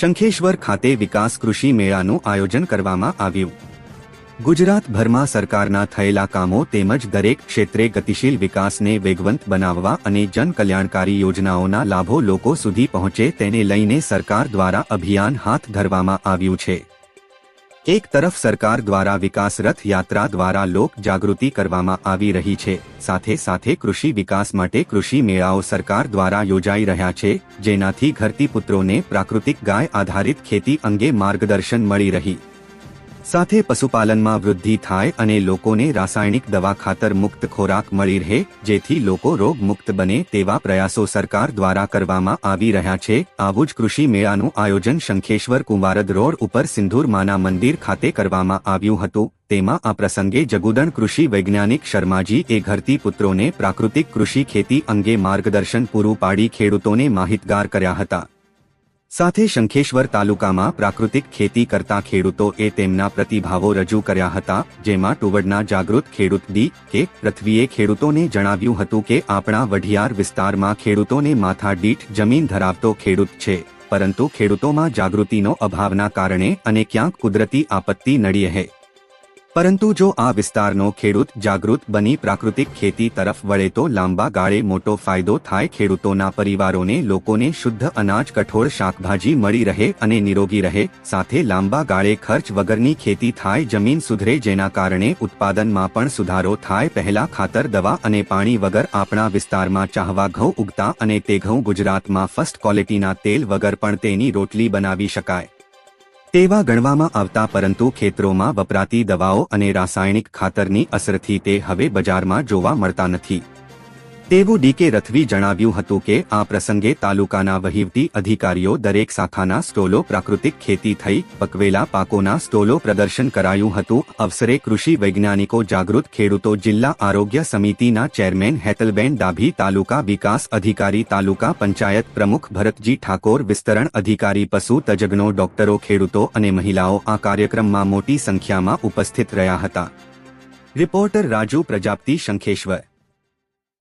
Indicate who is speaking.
Speaker 1: શંખેશ્વર ખાતે વિકાસ કૃષિ મેળાનું આયોજન કરવામાં આવ્યું। ગુજરાતભરમાં સરકારના થયેલા કામો તેમજ દરેક ક્ષેત્રે ગતિશીલ વિકાસને વેગવંત બનાવવા અને જનકલ્યાણકારી યોજનાઓના લાભો લોકો સુધી પહોંચે તેને લઈને સરકાર દ્વારા અભિયાન હાથ ધરવામાં આવ્યું છે। એક તરફ સરકાર દ્વારા વિકાસ રથ યાત્રા દ્વારા લોક જાગૃતિ કરવામાં આવી રહી છે, સાથે સાથે કૃષિ વિકાસ માટે કૃષિ મેળાઓ સરકાર દ્વારા યોજાઈ રહ્યા છે, જેનાથી ધરતીપુત્રોને પ્રાકૃતિક ગાય આધારિત ખેતી અંગે માર્ગદર્શન મળી રહી સાથે પશુપાલનમાં વૃદ્ધિ થાય અને લોકોને રાસાયણિક દવા ખાતર મુક્ત ખોરાક મળી રહે, જેથી લોકો રોગ મુક્ત બને તેવા પ્રયાસો સરકાર દ્વારા કરવામાં આવી રહ્યા છે। આવું જ કૃષિ મેળાનું આયોજન શંખેશ્વર કુંવારદ રોડ ઉપર સિંધુર માના મંદિર ખાતે કરવામાં આવ્યું હતું। તેમાં આ પ્રસંગે જગુદણ કૃષિ વૈજ્ઞાનિક શર્માજી એ ધરતીપુત્રોને પ્રાકૃતિક કૃષિ ખેતી અંગે માર્ગદર્શન પૂરું પાડી ખેડૂતોને માહિતગાર કર્યા હતા। સાથે શંખેશ્વર તાલુકામાં પ્રાકૃતિક ખેતી કરતા ખેડૂતોએ તેમના પ્રતિભાવો રજૂ કર્યા હતા, જેમાં ટુવડના જાગૃત ખેડૂત ડી.કે. પૃથ્વીએ ખેડૂતોને જણાવ્યું હતું કે આપણા વઢિયાર વિસ્તારમાં ખેડૂતોને માથા દીઠ જમીન ધરાવતો ખેડૂત છે, પરંતુ ખેડૂતોમાં જાગૃતિનો અભાવના કારણે અને ક્યાંક કુદરતી આપત્તિ નડી રહે, પરંતુ જો આ વિસ્તારનો ખેડૂત જાગૃત બની પ્રાકૃતિક ખેતી તરફ વળે તો લાંબા ગાળે મોટો ફાયદો થાય। ખેડૂતોના પરિવારોને લોકોને શુદ્ધ અનાજ કઠોળ શાકભાજી મળી રહે અને નિરોગી રહે, સાથે લાંબા ગાળે ખર્ચ વગરની ખેતી થાય, જમીન સુધરે, જેના કારણે ઉત્પાદનમાં પણ સુધારો થાય। પહેલા ખાતર દવા અને પાણી વગર આપણા વિસ્તારમાં ચાહવા ઘઉં ઉગતા અને તે ઘઉં ગુજરાતમાં ફર્સ્ટ ક્વોલિટીના તેલ વગર પણ તેની રોટલી બનાવી શકાય તેવા ગણવામાં આવતા, પરંતુ ખેતરોમાં વપરાતી દવાઓ અને રાસાયણિક ખાતરની અસરથી તે હવે બજારમાં જોવા મળતા નથી તેવું ડી.કે. રથવી જણાવ્યું હતું કે આ પ્રસંગે તાલુકાના વહીવટી અધિકારીઓ દરેક શાખાના સ્ટોલો પ્રાકૃતિક ખેતી થઈ પકવેલા પાકોના સ્ટોલો પ્રદર્શન કરાયું હતું। અવસરે કૃષિ વૈજ્ઞાનિકો, જાગૃત ખેડૂતો, જિલ્લા આરોગ્ય સમિતિના ચેરમેન હેતલબેન ડાભી, તાલુકા વિકાસ અધિકારી, તાલુકા પંચાયત પ્રમુખ ભરતજી ઠાકોર, વિસ્તરણ અધિકારી, પશુ તજજ્ઞો, ડોક્ટરો, ખેડૂતો અને મહિલાઓ આ કાર્યક્રમમાં મોટી સંખ્યામાં ઉપસ્થિત રહ્યા હતા। રિપોર્ટર રાજુ પ્રજાપતિ, શંખેશ્વર।